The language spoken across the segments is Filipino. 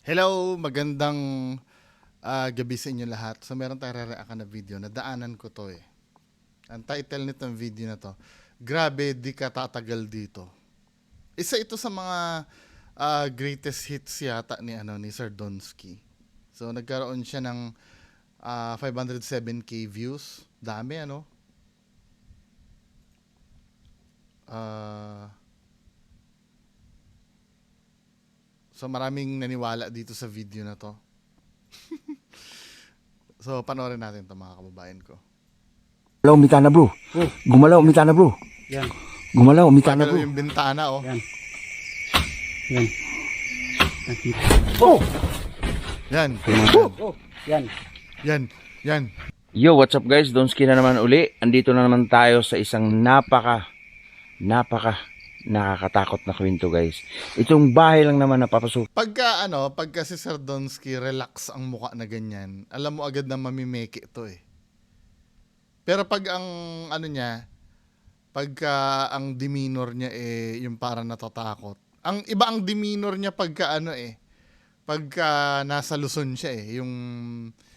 Hello, magandang gabi sa inyo lahat. So meron tayong re-react na video, nadaanan ko to eh. Ang title nitong video na to, Grabe Di Ka Tatagal Dito. Isa ito sa mga greatest hits yata ni Sir Donsky. So nagkaroon siya ng 507k views. Dami ano. So maraming naniwala dito sa video na to. So panoorin natin to mga kababayan ko. Gumalaw, mitana bro. Oh, Gumalaw, mitana bro. yan. Gumalaw, mitana Pagalaw bro. yung bintana oh. Yan. Yan. Nakita. Oh! Yan. Oh, yan. Yan. Yan. Yo, what's up guys? Donsky na naman uli. Andito na naman tayo sa isang napaka nakakatakot na kwento guys. Itong bahay lang naman napapasok. Pagka si Sir Donsky relax ang muka na ganyan, alam mo agad na mamimeke ito eh. Pero pag ang pagka ang demeanor niya eh yung parang natatakot. Ang iba ang demeanor niya pagka pagka nasa Luzon siya eh, yung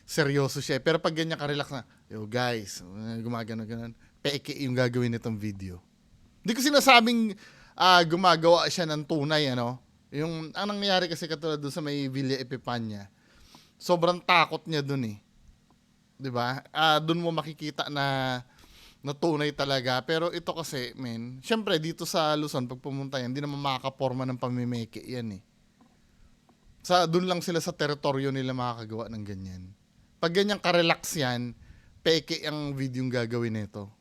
seryoso siya. Pero pag ganyan ka-relax na, yo guys, gumagano ganon, peke yung gagawin nitong video. Hindi ko sinasabing gumagawa siya ng tunay Yung ang nangyayari kasi katulad doon sa may Villa Epipanya, sobrang takot niya doon eh. 'Di ba? Doon mo makikita na tunay talaga. Pero ito kasi, men, syempre dito sa Luzon pag pumunta yan, hindi naman makakaporma ng pamimeke yan eh. Doon lang sila sa teritoryo nila makakagawa ng ganyan. Pag ganyan ka-relax yan, peke ang video yung gagawin nito.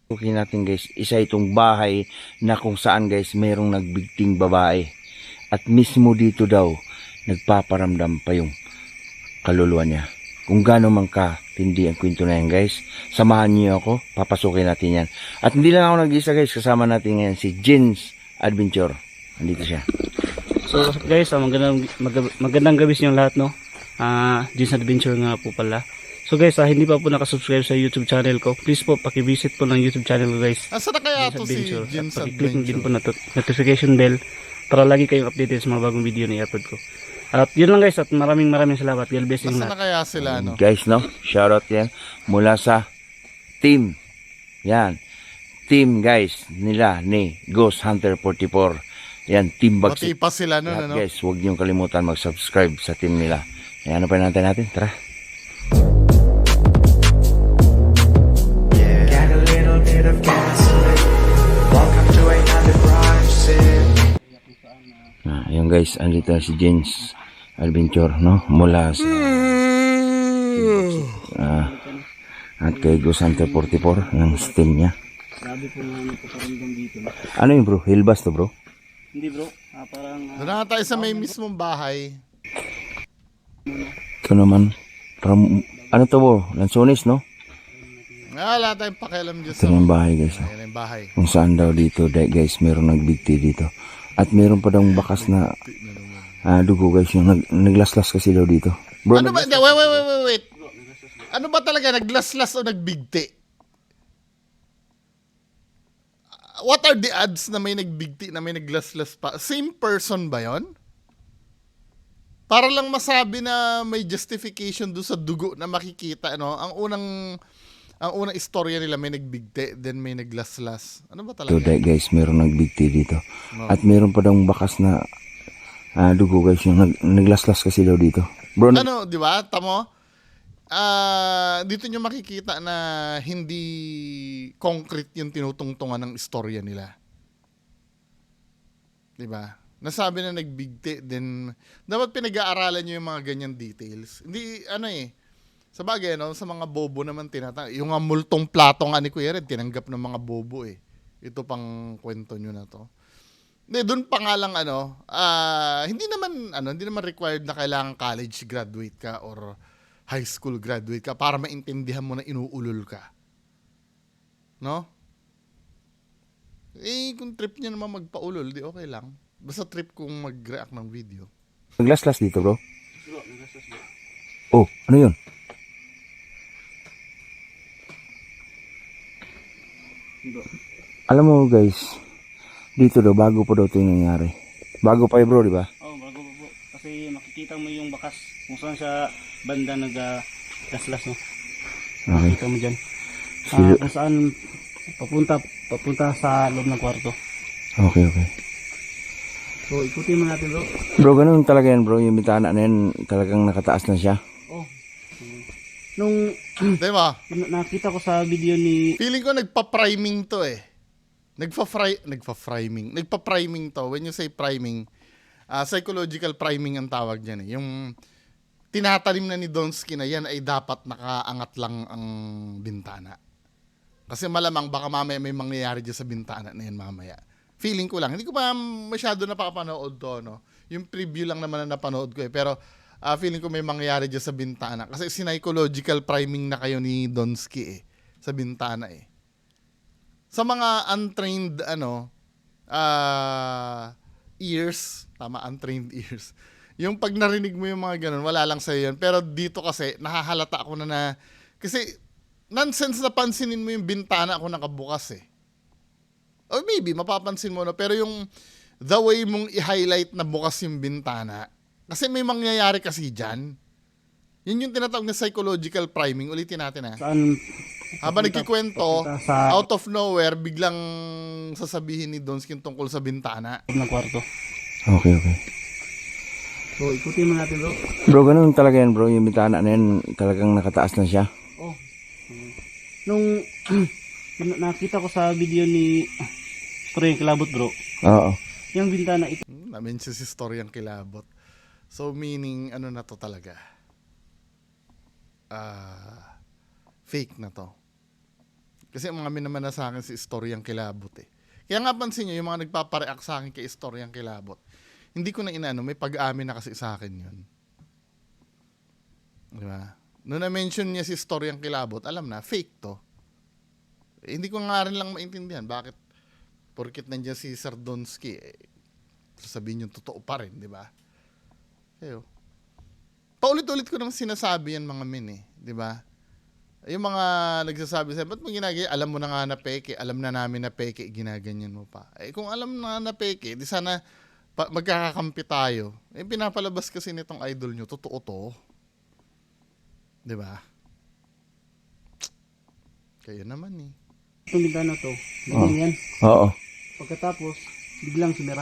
Okay natin guys, isa itong bahay na kung saan guys mayroong nagbigting babae. At mismo dito daw, nagpaparamdam pa yung kaluluwa niya. Kung gaano man ka tindi ang kwento na yan guys, samahan niyo ako, papasukin natin yan. At hindi lang ako nag-isa guys, kasama natin ngayon si Jins Adventure. Andito siya. So guys, magandang gabi sa inyong lahat, no? Jins Adventure nga po pala. So guys, hindi pa po nakasubscribe sa YouTube channel ko, please po pakivisit po ng YouTube channel ko guys. Asa na kaya Jins to si Adventure. Jins At pakiclick din po Adventure? na notification bell para lagi kayong updated sa mga bagong video na i-upload ko. At yun lang guys, at maraming salamat. God bless yung Asa na lahat. kaya sila Guys, no? Shoutout yan mula sa team. Yan. Team guys nila ni Ghost Hunter 44. Yan, team Bagsik. Mati pa sila nun Lahat, guys, huwag niyong kalimutan mag-subscribe sa team nila. Ayan, ano pa natin? Tara. Get a little bit of gasoline. Welcome to another crime scene. Ayun guys, andito na si Jens Adventure, no? Mula sa at kay Ghost Hunter 44, yung steam niya. Grabe po nga nagpaparamdam dito. Ano yun bro? Hilbas to bro? Hindi bro, parang Doon na tayo sa may mismong bahay. Ito naman, ano to bro? Lansones, no? Wala tayong pakialam dyan Ito na yung bahay guys. Ayan yung bahay. Kung saan daw dito guys, meron nagbigti dito. At meron pa daw bakas na dugo guys, yung naglaslas kasi daw dito. Bro, Ano ba? Wait. Ano ba talaga? Naglaslas o nagbigti? What are the odds na may nagbigti, na may naglaslas pa? Same person ba yon? Para lang masabi na may justification doon sa dugo na makikita, Ang unang istorya nila may nagbigti, then may naglaslas. Ano ba talaga? dito guys, meron nagbigti dito. At meron pa daw bakas na dugo guys, yung naglaslas kasi daw dito. Bro, Di ba? Tamo? Dito nyo makikita na hindi concrete yung tinutungtungan ng istorya nila. Di ba? Nasabi na nagbigti, then dapat pinag-aaralan nyo yung mga ganyan details. Hindi, sa bagay, sa mga bobo naman yung nga multong plato nga ni Kuya Red, tinanggap ng mga bobo eh. Ito pang kwento nyo na to. Hindi, doon pa nga lang hindi naman required na kailangan college graduate ka or high school graduate ka para maintindihan mo na inuulol ka. No? Kung trip niya naman magpaulol, di okay lang. Basta trip kung mag-react ng video. naglaslas dito bro. Oh, ano yun? Alam mo guys, dito daw, bago pa daw ito yung nangyari. Bago pa bro, di ba? bago po. Kasi kasi makikita mo yung bakas kung saan sa banda nag-laslas, no? Okay. Makikita mo dyan. Silo- Kung saan papunta sa loob ng kwarto. Okay, okay. So, ikutin mo natin, bro. Bro, ganun talaga yan bro. Yung bintana na yan talagang nakataas na siya. Oh. Nung Di ba? nakita ko sa video ni... Feeling ko nagpa-priming to eh. Nagpa-priming to. When you say priming, psychological priming ang tawag dyan eh. Yung tinatalim na ni Donsky na yan ay dapat nakaangat lang ang bintana. Kasi malamang baka mamaya may mangyayari dyan sa bintana na yan mamaya. Feeling ko lang. Hindi ko pa masyado napapanood to, no? Yung preview lang naman na napanood ko eh. Pero feeling ko may mangyayari dyan sa bintana. Kasi psychological priming na kayo ni Donsky eh. Sa bintana eh. Sa mga untrained, ears, tama, untrained ears. Yung pag narinig mo yung mga ganun, wala lang sa'yo yun. Pero dito kasi, nakahalata ako na kasi, nonsense na pansinin mo yung bintana ako nakabukas eh. Or maybe, mapapansin mo na. Pero yung the way mong i-highlight na bukas yung bintana, kasi may mangyayari kasi dyan. Yun yung tinatawag na psychological priming. Ulitin natin ha. Saan... Habang nagkikwento, papunta sa out of nowhere, biglang sasabihin ni Donsky tungkol sa bintana. loob ng kwarto. Okay, okay. So, ikutin mo natin, bro. Bro, ganun talaga yan bro. Yung bintana na yan talagang nakataas na siya. Oh. Nung nakita ko sa video ni Storyang Kilabot, bro. Oo. Yung bintana ito. Na-mention si Storyang Kilabot. So, meaning, ano na to talaga? Fake na to. Kasi mga naman na sa akin si Storyang Kilabot eh. Kaya nga pansin nyo, yung mga nagpapareact sa akin kay Storyang Kilabot, hindi ko na inaano, may pag-amin na kasi sa akin yun. Diba? Noong na-mention niya si Storyang Kilabot, alam na, fake to. Eh, hindi ko nga rin lang maintindihan bakit porkit nandiyan si Sir Donsky, sasabihin yung totoo pa rin, di ba? Kayo. Paulit-ulit ko nang sinasabi yan mga min eh, di ba? Yung mga nagsasabi sa'yo, ba't mo ginagaya? Alam mo na nga na peke, alam na namin na peke, ginaganyan mo pa. Eh kung alam na peke, di sana magkakakampi tayo. Eh pinapalabas kasi nitong idol nyo, totoo to. Di ba? Kayo naman eh. Itong bintana to. Ganyan yan. Oo. Pagkatapos, biglang sumira.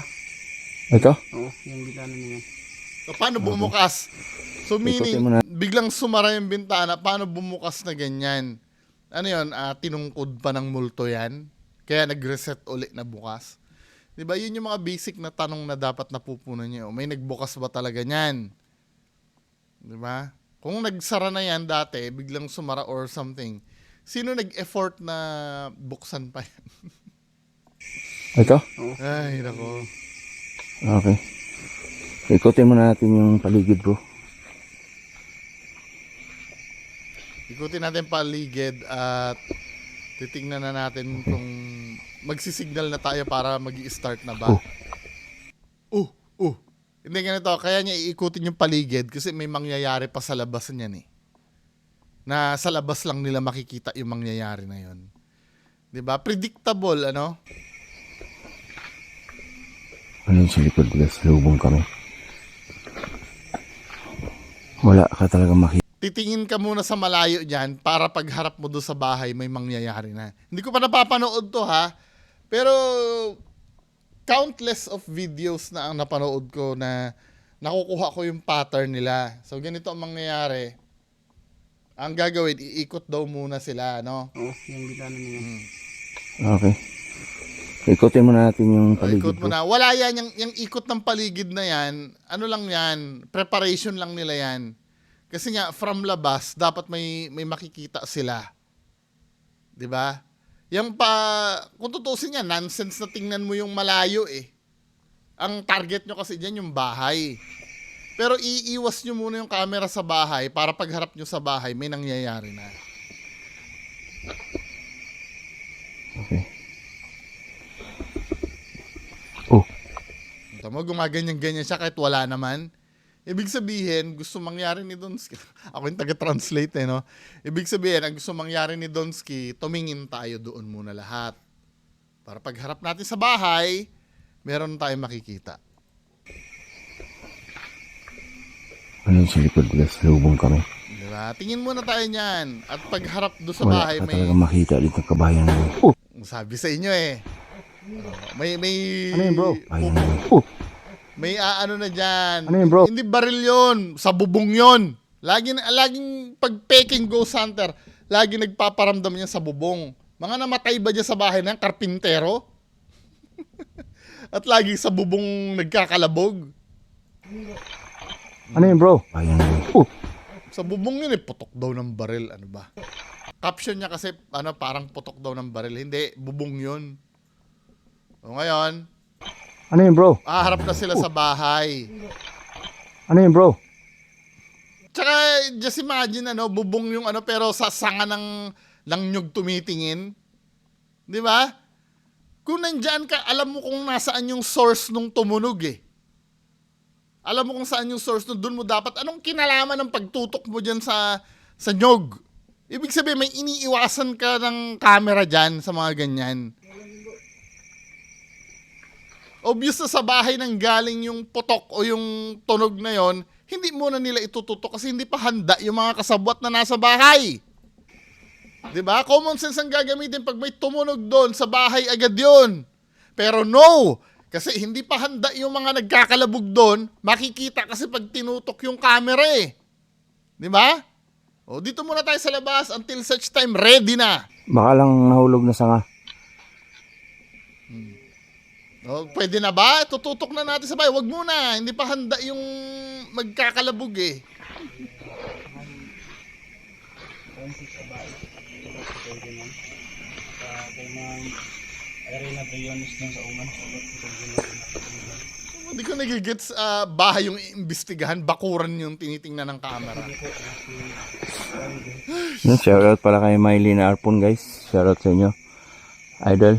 Ito? Oo, yung bintana niya yan. So, paano bumukas? So, Ikutin mo meaning, na. biglang sumara yung bintana, paano bumukas na ganyan? Ano yun? Tinungkod pa ng multo yan? Kaya nag-reset uli na bukas? Diba? Yun yung mga basic na tanong na dapat napupunan nyo. May nagbukas ba talaga niyan? Diba? Kung nagsara na yan dati, biglang sumara or something, sino nag-effort na buksan pa yan? Ito? Ay, nako. Okay. Ikutin mo natin yung paligid bro. Ikutin natin paligid at titingnan na natin kung magsisignal na tayo para mag-i-start na ba. Hindi ganito, kaya niya iikutin yung paligid kasi may mangyayari pa sa labas niyan eh. Na sa labas lang nila makikita yung mangyayari na yun. 'Di ba? Predictable, ano? Ano yung sa likod guys? Lubong kami. Wala ka talaga makita. Titingin ka muna sa malayo dyan para pagharap mo doon sa bahay may mangyayari na. Hindi ko pa napapanood to ha. Pero countless of videos na ang napanood ko na nakukuha ko yung pattern nila. So ganito ang mangyayari. Ang gagawin, iikot daw muna sila, no? Oo, yung bintana niya yan. Okay. Ikutin mo natin yung paligid Ikot mo bro. na. Wala yan, yung ikot ng paligid na yan, ano lang yan, preparation lang nila yan. Kasi nga, from labas, dapat may makikita sila. 'Di ba? Yung kung tutusin yan, nonsense na tingnan mo yung malayo eh. Ang target nyo kasi dyan yung bahay. Pero iiwas nyo muna yung camera sa bahay para pagharap nyo sa bahay, may nangyayari na. Okay. Oh. Ito mo, gumaganyan-ganyan siya kahit wala naman. Ibig sabihin, gusto mangyari ni Donsky. Ako yung taga-translate eh, no? Ibig sabihin, ang gusto mangyari ni Donsky, tumingin tayo doon muna lahat. Para pagharap natin sa bahay, meron tayong makikita. Ano yung sa likod guys? Lubong kami. Diba? Tingin muna tayo niyan. At pagharap doon sa Wala bahay, ka may... talaga makita dito kabayan mo. Oh! Sabi sa inyo eh. May Ano yun bro? Kabayan mo. Oh! May ano na dyan. Ano yun, bro? Hindi baril yun. Sa bubong yun. Laging pag peking ghost hunter, lagi nagpaparamdam niya sa bubong. Mga namatay ba dyan sa bahay na yan? Karpintero? At lagi sa bubong nagkakalabog. Ano yun bro? Kabayan mo. Oh! Sa bubong yun eh, putok daw ng baril. Ano ba? Caption niya kasi parang putok daw ng baril. Hindi, bubong yun. O ngayon, Ano yun bro? harap na sila sa bahay. Ano yun bro? Tsaka, just imagine, bubong yung pero sa sanga ng nyug tumitingin. Di ba? Kung nandyan ka, alam mo kung nasaan yung source nung tumunog eh. Alam mo kung saan yung source nung doon mo dapat. Anong kinalaman ng pagtutok mo dyan sa nyug? Ibig sabihin, may iniiwasan ka ng camera dyan sa mga ganyan. Obvious na sa bahay nang galing yung putok o yung tunog na yon, hindi muna nila itututok kasi hindi pa handa yung mga kasabwat na nasa bahay. 'Di ba? Common sense ang gagamitin pag may tumunog doon sa bahay agad yon. Pero no, kasi hindi pa handa yung mga nagkakalabog doon, makikita kasi pag tinutok yung camera eh. 'Di ba? O dito muna tayo sa labas until such time ready na. Baka lang nahulog na sanga. O, pwede na ba? Tututok na natin sa bahay. Wag muna. Hindi pa handa yung magkakalabog eh. Hindi ko nagigets bahay yung iimbestigahan. Bakuran yung tinitingnan ng camera. Shoutout pala kay Mylene Arpon guys. Shoutout sa inyo. Idol.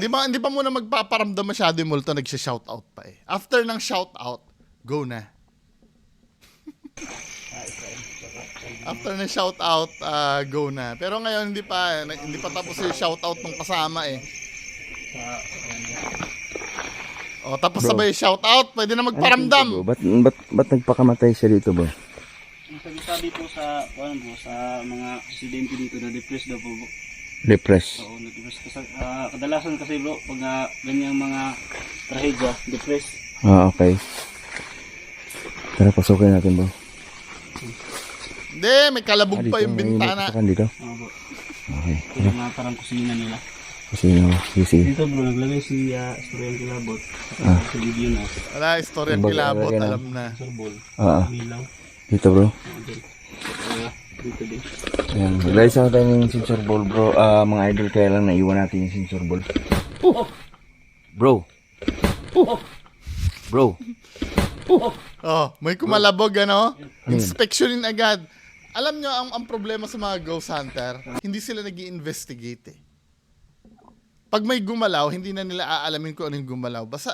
Hindi pa muna magpaparamdam masyado yung multo, nagsya-shoutout pa eh. After ng shoutout, go na. After ng shoutout, go na. Pero ngayon hindi pa tapos yung shoutout ng kasama eh. O, tapos Bro. sabay shoutout, pwede na magparamdam. Ba't nagpakamatay siya dito bro? Sabi po sa mga residente dito na depressed daw po. Depressed. Oo, depressed kasi kadalasan kasi bro pag ganyang mga trahedya, depressed. Ah, okay. Tara, pasukin natin bro. Hindi, may kalabog pa yung bintana. Pasukan dito. Oo bro. Okay. Ito yung mga parang kusina nila. Kasi sige. Dito bro, naglagay si Storyan Kilabot. Sa video na. Wala, istorya Kumbaga, kilabot, lagyan na. alam na. Surbol. Ah, Milaw. dito bro. Dito din. Ayan, maglay sa tayo ng sensor ball bro. Mga idol, kaya lang naiwan natin yung sensor ball. Bro. Bro. Oh, may kumalabog Inspectionin agad. Alam nyo, ang problema sa mga ghost hunter, hindi sila nag-i-investigate eh. Pag may gumalaw, hindi na nila aalamin kung anong gumalaw. Basta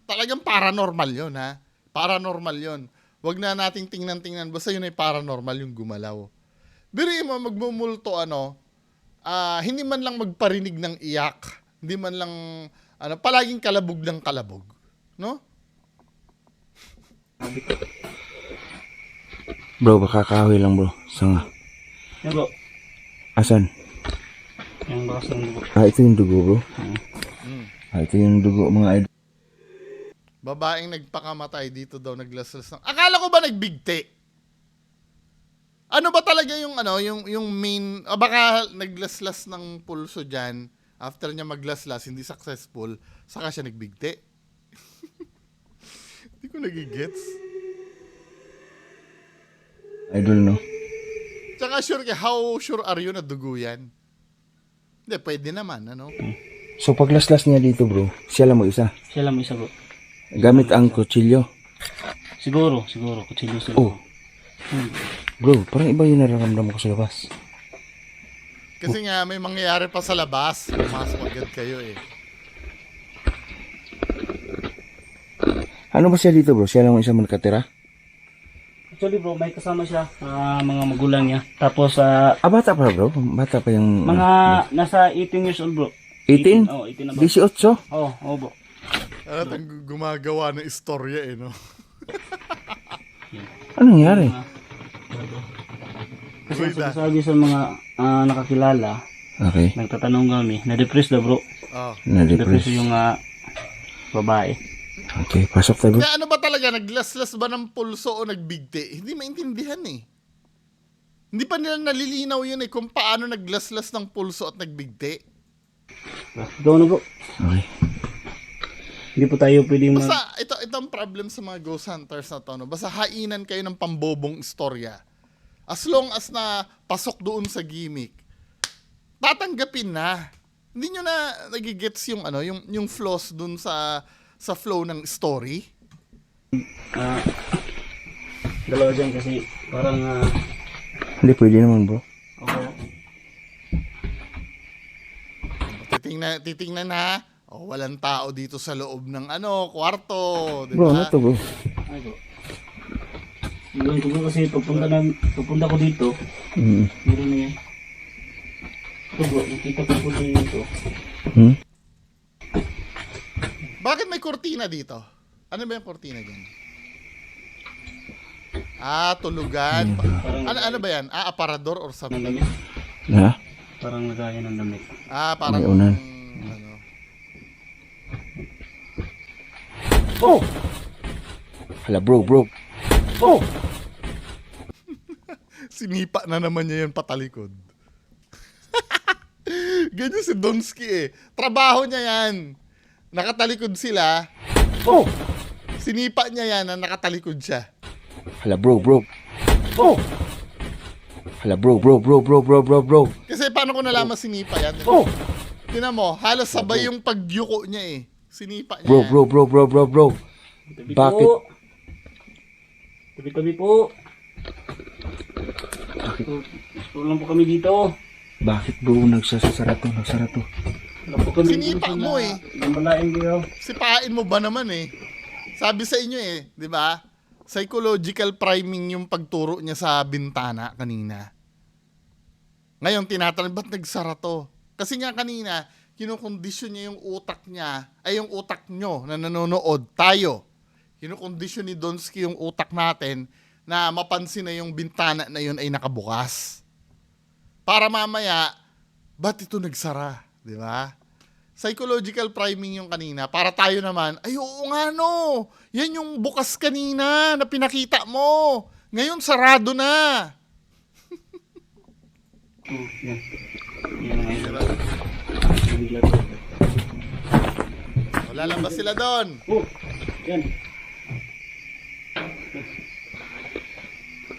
talagang paranormal yun ha. Paranormal yun. Wag na nating tingnan-tingnan. Basta yun ay paranormal yung gumalaw. Biriin mo, magmumulto hindi man lang magparinig ng iyak. Hindi man lang, palaging kalabog ng kalabog. No? Bro, baka kahoy lang bro. Sanga. Yan bro. Asan? Yung bakas ng dugo. Ito yung dugo bro. Ito yung dugo mga idol. Babaeng nagpakamatay dito daw naglaslas ng... Akala ko ba nagbigti? Ano ba talaga yung yung main... baka naglaslas ng pulso dyan. After niya maglaslas, hindi successful, saka siya nagbigti. Hindi ko nagigets. Idol no? Tsaka how sure are you na dugo yan? Hindi, pwede naman, So paglaslas niya dito bro, siya lang mo isa. Siya lang isa bro. Gamit ang kutsilyo. Siguro. Kutsilyo siguro. Oh. Bro, parang iba yung nararamdaman ko sa labas. Kasi nga, may mangyayari pa sa labas. Pumasok agad kayo eh. Ano ba siya dito bro? Siya lang mo isa nakatira? Actually bro, may kasama siya. Mga magulang niya. Tapos, Bata pa bro? Bata pa yung... mga nasa 18 years old bro. 18? Oo, 18 na ba? 18? Oo bro. Gumagawa ng istorya eh, no? Anong nangyari? Kasi Wait, sabi sa mga nakakilala, Okay. nagtatanong kami, na-depress daw bro. Oh. Na-depress. Depress yung babae. Okay, pasok tayo bro. Kaya ano ba talaga, naglaslas ba ng pulso o nagbigti? Hindi maintindihan eh. Hindi pa nila nalilinaw yun eh kung paano naglaslas ng pulso at nagbigti. Ikaw na bro. Okay. Hindi po tayo pwedeng Basta ito ang problem sa mga ghost hunters na to. No? Basta hainan kayo ng pambobong istorya. As long as na pasok doon sa gimmick, tatanggapin na. Hindi nyo na nagigets yung ano, yung flaws doon sa flow ng story. dalawa dyan kasi parang Hindi, pwede naman bro. okay. Titingnan na. Oh, walang tao dito sa loob ng kwarto, di Bro, ba? ano to bro? Ay bro. Gawin ko bro kasi papunta ko dito. Meron na yan. Ito bro, nakita ko po din ito. Bakit may kortina dito? Ano ba yung kortina dyan? Tulugan. Ano ba yan? Aparador or Ng something? damit. Ha? Parang lagayan ng damit. Parang May unan. ano. Oh! Hala bro. Oh! Sinipa na naman niya yan patalikod. Ganyan si Donsky eh. Trabaho niya yan. Nakatalikod sila. Oh! Sinipa niya yan na nakatalikod siya. Hala bro. Oh! Hala bro. Kasi paano ko nalaman sinipa yan? Oh! Tinan mo, halos sabay yung pagyuko niya eh. Sinipa niya. Bro. Tabi Bakit? po. Tabi po. Tulong po kami dito. Bakit bro nagsasara to? Wala po kami Sinipa dito mo na eh. Gambalain kayo. Sipain mo ba naman eh? Sabi sa inyo eh, di ba? Psychological priming yung pagturo niya sa bintana kanina. Ngayon, tinatanong, ba't nagsara to? Kasi nga kanina, kinukondisyon niya yung utak niya, ay yung utak nyo na nanonood, tayo. Kinukondisyon ni Donsky yung utak natin na mapansin na yung bintana na yun ay nakabukas. Para mamaya, ba't ito nagsara? Di ba? Psychological priming yung kanina. Para tayo naman, ay oo nga no, yan yung bukas kanina na pinakita mo. Ngayon, sarado na. Yan. Yan ang isa. Bigla to. Wala lang ba sila doon? Oh, yan.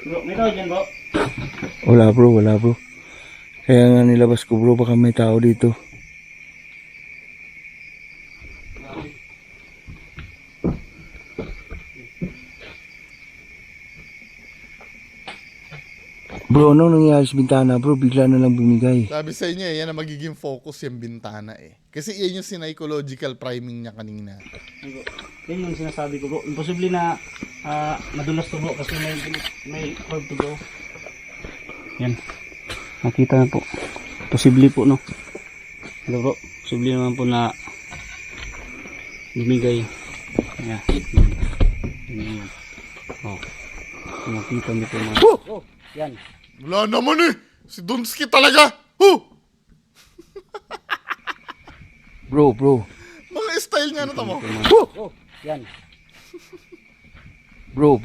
Bro, may tao dyan bro. Wala bro. Kaya nga nilabas ko bro, baka may tao dito. Bro, anong nangyari sa bintana bro? Bigla na lang bumigay. Sabi sa inyo, yan ang magiging focus yung bintana eh. Kasi yan yung psychological priming niya kanina. Bro, yan yung sinasabi ko bro. Imposible na madulas to bro kasi may curve to bro. Yan. Nakita na po. Posible po no. Hello bro. Posible naman po na bumigay. Yan. Yan. Oh. Nakita niyo po na. Oh! Yan. Wala naman eh. Si Donsky talaga. Bro. Mga style niya, ano tamo? Oh! Yan. Bro.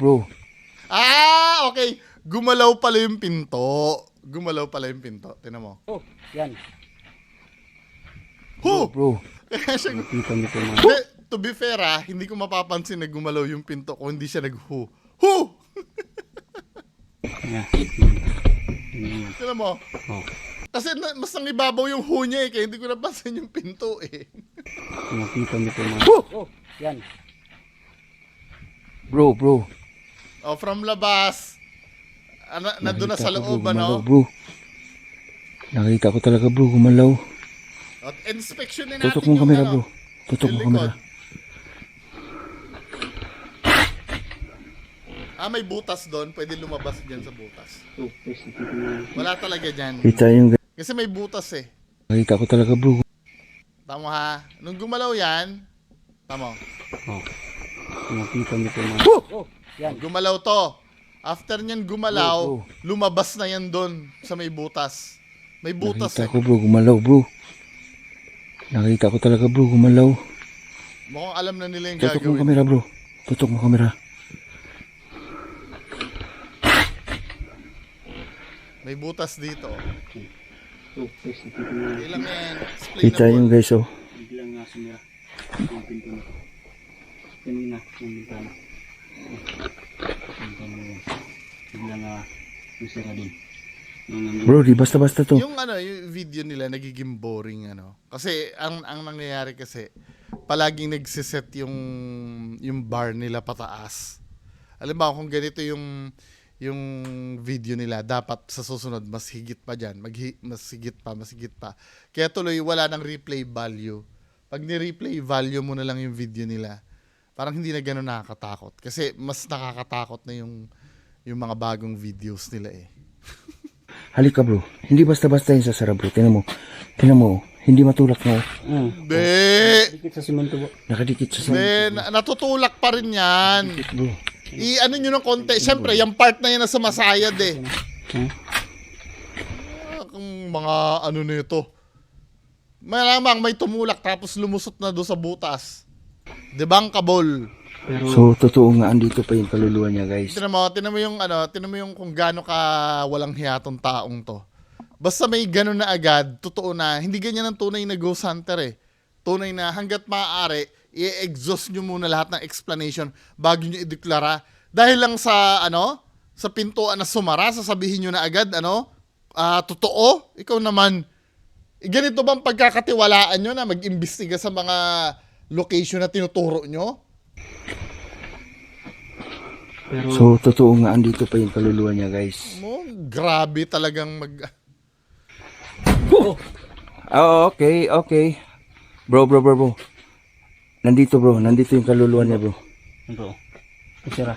Okay. Gumalaw pala yung pinto. Tinan mo. Oh! Yan. Bro. Kaya siya, Nakita niyo po na. Hindi, to be fair hindi ko mapapansin na gumalaw yung pinto kung hindi siya nag-hu. Yan. Yan. Tinan mo. Oh. Kasi mas nangibabaw yung hu niya kaya hindi ko napansin yung pinto eh. Nakita niyo po na. Oh! Yan. Bro. From labas. Nandun na sa loob, ano? Bro. Nakita ko talaga bro, gumalaw. At inspeksyonin natin Tutok mo yung kamera ano, bro. Tutok yung mo kamera. likod. May butas doon. Pwede lumabas dyan sa butas. Oh, please, nakita niyo. Wala talaga dyan. Kita yung Kasi may butas eh. nakita ko talaga bro. Tama ha. Nung gumalaw yan, tama. Oh. Nakita niyo po mga... Yan. Gumalaw to. After niyan gumalaw, Bro, lumabas na yan doon sa may butas. May butas Nakita eh. ko bro, gumalaw bro. Nakita ko talaga bro, gumalaw. Mukhang alam na nila yung Tutok mo gagawin. kamera bro. Tutok mo kamera. May butas dito. Oh, guys, nakita niyo. Ilang yan? Kita yung guys oh. Biglang sumira. Yung pinto na. Kanina, yung bintana. Bintana yun. Biglang nasira din. Bro, di basta-basta to. Yung yung video nila nagiging boring Kasi ang nangyayari kasi palaging nagsiset yung bar nila pataas. Alam mo kung ganito yung video nila, dapat sa susunod mas higit pa diyan, mas higit pa. Kaya tuloy wala nang replay value. Pag ni-replay value mo na lang yung video nila, parang hindi na gano'n nakakatakot. Kasi mas nakakatakot na yung mga bagong videos nila eh. Halika bro. Hindi basta-basta yung sasara bro. Tingnan mo. Tingnan mo. Hindi matulak na oh. Hindi! Dikit sa simento po. Nakadikit sa Hindi, natutulak pa rin yan. bro. I-ano nyo ng konti. Siyempre, yung part na yan na sumasayad eh. Kung mga nito. Malamang may tumulak tapos lumusot na doon sa butas. Dibang kabol. Pero, So, totoo nga, andito pa yung kaluluwa niya guys. Tinan mo yung kung gaano ka walang hiya tong taong to. Basta may gano'n na agad, totoo na, hindi ganyan ang tunay na ghost hunter eh. Tunay na hanggat maaari, i-exhaust nyo muna lahat ng explanation bago nyo ideklara. Dahil lang sa sa pintuan na sumara, sasabihin nyo na agad, totoo? Ikaw naman, ganito bang pagkakatiwalaan nyo na mag-imbestiga sa mga location na tinuturo nyo? pero, So, totoo nga, andito pa yung kaluluwa niya guys. Grabe talagang Oh, okay, okay. Bro. Nandito yung kaluluwa niya bro. ito. Nasira.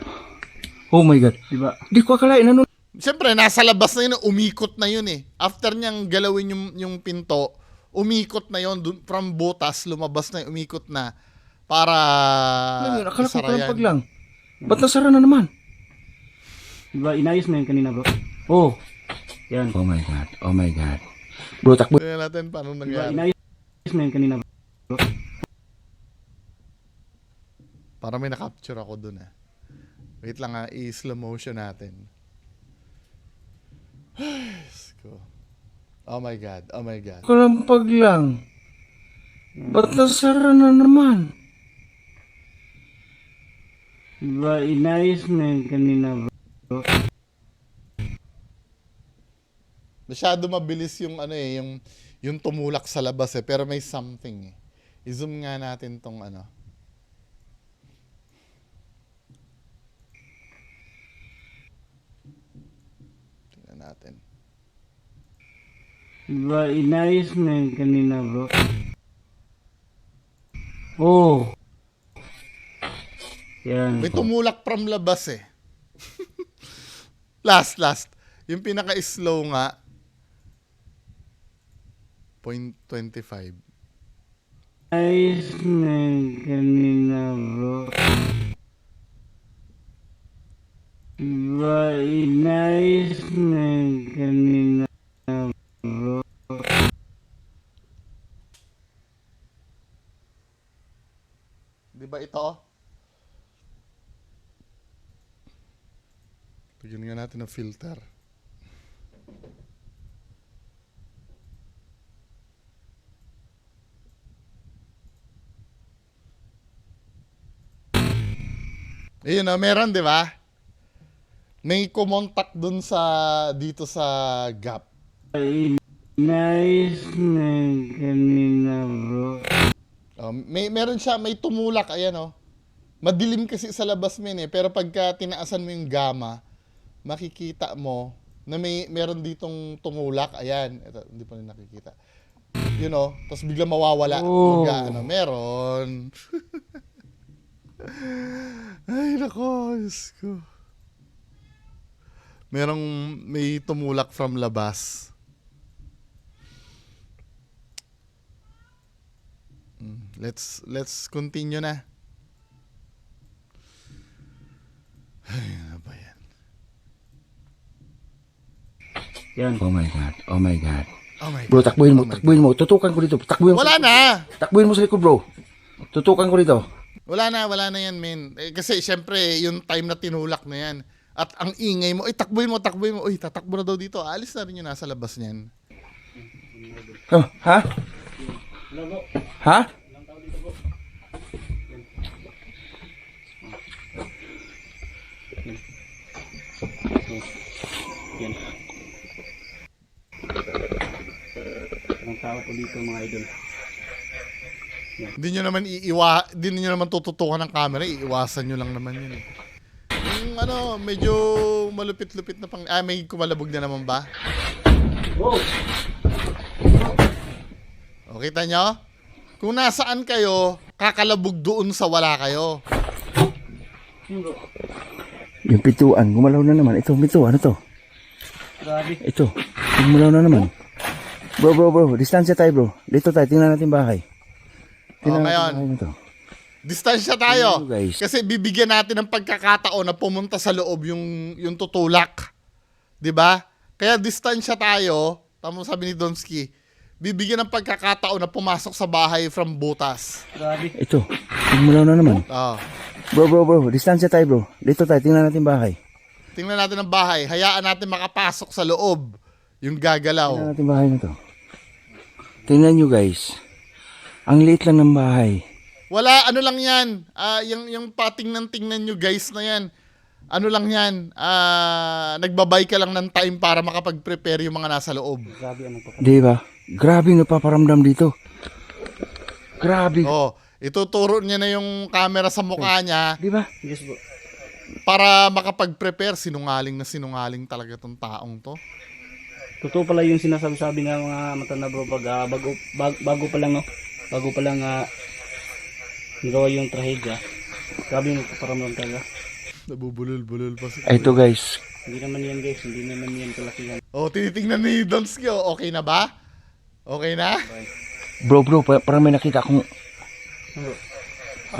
Oh my God. Diba? Di ko akalain ano. Siyempre, nasa labas na yun, umikot na yun eh. After niyang galawin yung pinto, umikot na yun, from butas, lumabas na, umikot na, para Akala ko isara yan. kalampag lang. Ba't nasara na naman? Diba, inayos na yun kanina bro. Oh. Yan. Oh my God. Oh my God. Bro, takbo. Tingnan natin paano Diba, nangyari. inayos na yun kanina bro. Para may na-capture ako dun ah. Wait lang i-slow motion natin. Diyos ko. Oh my God. Kalampag lang. Ba't nasara na naman? Diba, inayos na yun kanina bro. Masyado mabilis yung yung tumulak sa labas eh, pero may something eh. I-zoom nga natin tong Tingnan natin. Diba, inayos na yun kanina bro. Oh. Yan. May tumulak from labas eh. last. Yung pinaka-slow nga, 0.25. Inayos na yun kanina bro. Diba, inayos na yun kanina bro. Di ba ito? Lagyan nga natin ng filter. Ayun meron, di ba? May kumontak dun dito sa gap. Inayos na yun kanina bro. Meron siya, may tumulak, ayan Madilim kasi sa labas pero pagka tinaasan mo yung gamma, makikita mo na meron ditong tumulak, ayan. Ito, hindi pa rin nakikita. Tapos bigla mawawala. Oh. Meron. Ay, nako, Diyos ko. May tumulak from labas. Let's continue na. Yan. Oh my God. Oh my God. Oh my Bro, God. takbuhin mo. Oh my Takbuhin mo. Tutukan ko dito. Takbuhin mo. Wala na. Takbuhin mo sa likod, bro. Tutukan ko dito. Wala na yan, men. Kasi syempre, yung time na tinulak na yan. At ang ingay mo, takbuhin mo. Uy, tatakbo na daw dito. Alis na rin yung nasa labas niyan. Oh, ha? Hello bro. Ha? Ilang tao dito bro? Yan. Ilang tao po dito mga idol. Hindi nyo naman tututukan ng camera, iiwasan nyo lang naman yun eh. Yung medyo malupit-lupit na may kumalabog na naman ba? Wow! O, kita nyo? Kung nasaan kayo, kakalabog doon sa wala kayo. Yun bro. Yung pituan, gumalaw na naman. Ito, ano to? Grabe. Ito, gumalaw na naman. Bro. Distansya tayo, bro. Dito tayo, tingnan natin bahay. Tingnan natin ngayon. bahay na to. Distansya tayo. Ayun, guys. Kasi bibigyan natin ng pagkakataon na pumunta sa loob yung tutulak. 'Di ba? Kaya distansya tayo. Tama sabi ni Donsky. Bibigyan ng pagkakataon na pumasok sa bahay from butas. Grabe. Ito, gumalaw na naman. Oh. Bro. Distansya tayo, bro. Dito tayo, tingnan natin bahay. Tingnan natin ang bahay. Hayaan natin makapasok sa loob. Yung gagalaw. Tingnan natin bahay na to. Tingnan nyo, guys. Ang liit lang ng bahay. Wala, ano lang yan. Yung patingnan-tingnan nyo guys na yan. Ano lang yan. Nagbabay ka lang ng time para makapag-prepare yung mga nasa loob. Grabe anong pa. Di ba? Grabe napaparamdam dito. Grabe. Oh, ituturo niya na yung camera sa mukha niya Di ba? Yes bro. para makapag-prepare. Sinungaling talaga tong taong to. Totoo pala yung sinasabi-sabi ng mga matanda bro pag bago pa lang no. Bago pa lang nagawa yung trahedya. Grabe yung paparamdam talaga. Nabubulol-bulol pa si Ito, guys. Hindi naman yan guys, hindi naman yan kalakihan. Oh, tinitingnan ni Donsky. Oh, okay na ba? Okay na? Bro, parang may nakita akong... Bro,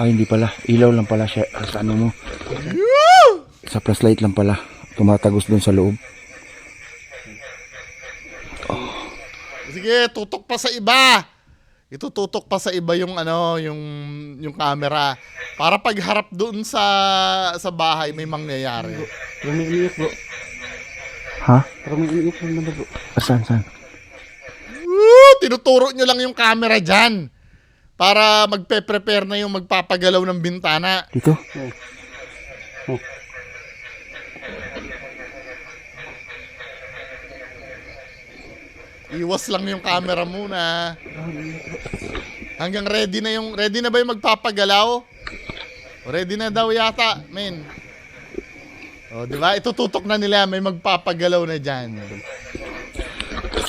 Hindi pala. Ilaw lang pala siya. Sa ano mo? Sa flashlight lang pala. Tumatagos dun sa loob. Sige, tutok pa sa iba. Itututok pa sa iba yung yung camera para pagharap doon sa bahay may mangyayari. parang may iniyak bro. Ha? Parang may iniyak lang naman bro. Saan? Woo! Tinuturo nyo lang yung camera dyan para magpe-prepare na yung magpapagalaw ng bintana. Dito? Oh. Iwas lang yung camera muna. Hanggang ready na ba yung magpapagalaw? O, ready na daw yata, men. O, di ba? Itututok na nila, may magpapagalaw na dyan.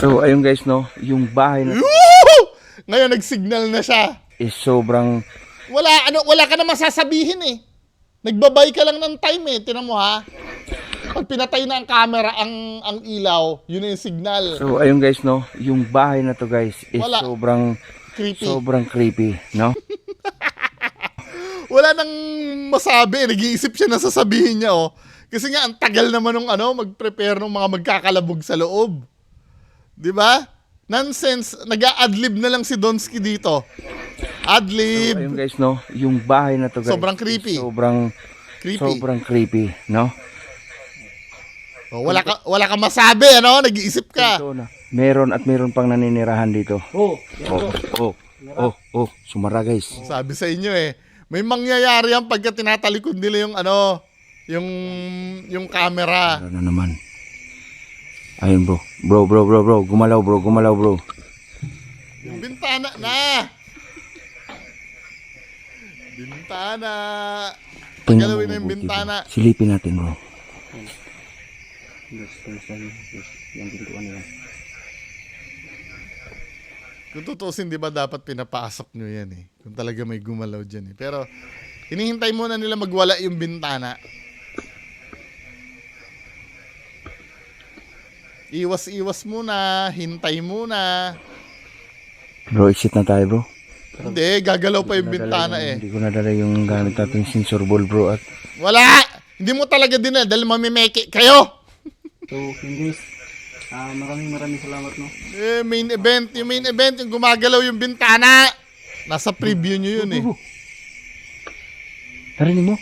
So, ayun guys, no? Yung bahay na Woo! Ngayon, nag-signal na siya. is sobrang... Wala ka na masasabihin eh. Nagbabay ka lang ng time eh. Tinan mo ha. Pag pinatay na ang camera, ang ilaw, yun na yung signal. So, ayun guys, no? Yung bahay na to, guys, is Wala. sobrang creepy, no? Wala nang masabi. Nag-iisip siya na sasabihin niya, oh. Kasi nga, ang tagal naman nung mag-prepare ng mga magkakalabog sa loob. Di ba? Nonsense. Nag-a-adlib na lang si Donsky dito. So, Adlib. ayun guys, no? Yung bahay na to, guys, Sobrang creepy. is Creepy. sobrang creepy, no? Oh, wala ka masabi, ano? Nag-iisip ka. Ito na. Meron at meron pang naninirahan dito. Oh, yan bro. Sumara guys. Sabi sa inyo eh. May mangyayari yan pagka tinatalikod nila yung camera. Ano na naman. Ayun bro. Bro. Gumalaw bro. Yung bintana na. Bintana. Pagalawin na yung mabuti, bintana. bro. Silipin natin bro. Yes, yung pintuan nila. Kung tutusin, di ba dapat pinapasok nyo yan eh. Kung talaga may gumalaw dyan eh. Pero, hinihintay muna nila magwala yung bintana. Iwas muna. Hintay muna. Bro, exit na tayo bro. Hindi, gagalaw pa yung bintana eh. Hindi ko nadala yung gamit natin sensor ball bro at Wala! Hindi mo talaga din dahil mamimeke kayo. So, yun guys. Maraming salamat, no. Main event. Yung main event, yung gumagalaw yung bintana. Nasa preview nyo yun eh. Narinig mo?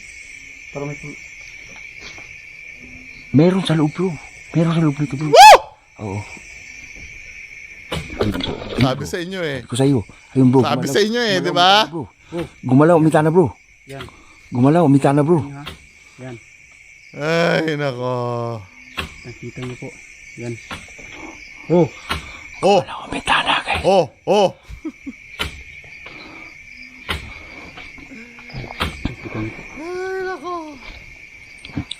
Para may Meron sa loob, bro. Meron sa loob nito, bro. Woo! Oo. Sabi sa inyo eh. Ko sa'yo. Ayun, bro. Sabi gumalaw. sa inyo eh, Gumalaw, di ba? umitana, bro. Gumalaw, umitana, bro. Yan. Gumalaw, umitana, bro. Ha? Yan. Ay, nako. Nakita niyo po. Yan. Oh. Oh, Umitana, guys. oh, oh. Nakita niyo po. Ay, nako.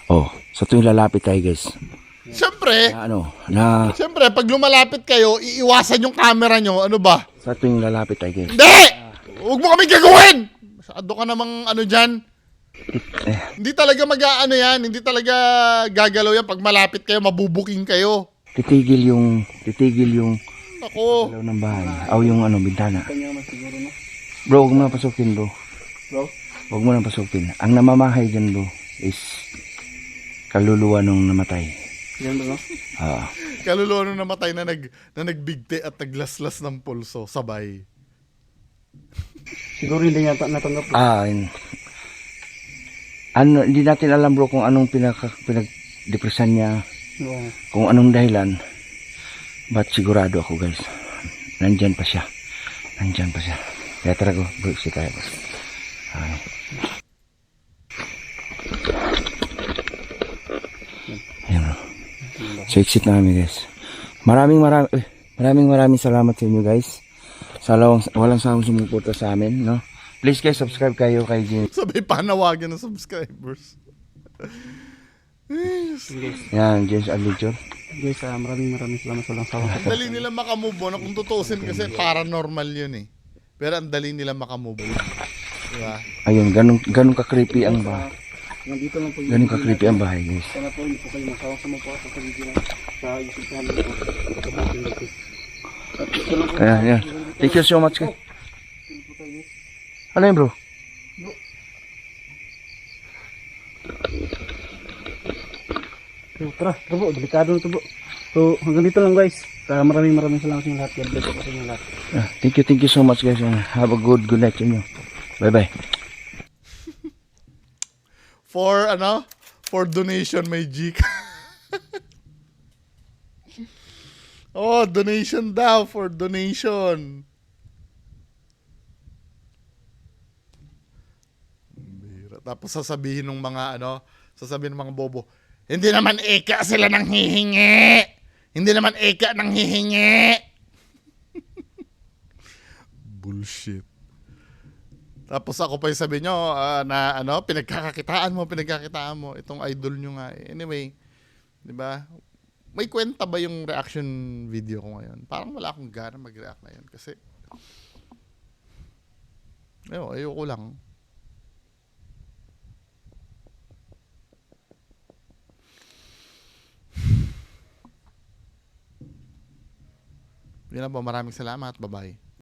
Oh, sa tuwing lalapit tayo, guys. Siyempre, Siyempre, pag lumalapit kayo, iiwasan yung camera nyo. Ano ba? sa tuwing lalapit tayo, guys. Hindi! Huwag mo kami gagawin! Masyado ka namang ano dyan. Hindi talaga mag-ano yan. Hindi talaga gagalaw yan. Pag malapit kayo, mabubuking kayo. Titigil yung Ako. galaw ng bahay. O yung bintana. Kanya mas siguro, no. Bro, huwag mo na pasukin, bro. Bro. Huwag mo na pasukin. Ang namamahay dyan, bro, is kaluluwa nung namatay. Yan ba, no? Kaluluwa nung namatay na nagbigti at naglaslas ng pulso. Sabay. Siguro hindi niya natanggap. Hindi natin alam, bro, kung anong pinagdepresan niya, Oo. kung anong dahilan. But sigurado ako, guys. Nandyan pa siya. Kaya tara, bro, si tayo. Ayan, bro. So, exit na kami, guys. Maraming salamat sa inyo, guys. Walang sawang sumuporta sa amin, no? Please, guys, subscribe kayo kay James. Sabay panawagan ng subscribers. Yan, James Adventure. Guys, maraming salamat sa lang sa Ang dali nila makamove on. Kung tutusin kasi paranormal yun eh. Pero ang dali nila makamove on. Diba? Ayun, ganun ka-creepy ang bahay. Nandito lang po yung Ganun ka-creepy ang bahay, guys. sana po hindi po kayo masawang sa mga po sa video na sa YouTube channel po. Kabutin lang po. Ayan, yan. Thank you so much, guys. Ano yun, bro? So, tara po, delikado na ito po. So, hanggang dito lang guys. Maraming salamat sa inyo lahat. God bless po sa inyo lahat. Thank you so much, guys. Have a good night sa inyo. Bye-bye. For donation may Gcash. Oh, donation daw for donation. Bira. Tapos sasabihin ng mga bobo, hindi naman eka sila nang hihingi. Hindi naman eka nang hihingi. Bullshit. Tapos ako pa yung sabi nyo na pinagkakakitaan mo itong idol nyo nga. Anyway, 'di ba? May kwenta ba yung reaction video ko ngayon? Parang wala akong gana mag-react na yun kasi ayoko lang. Yun lang po, maraming salamat. Bye-bye.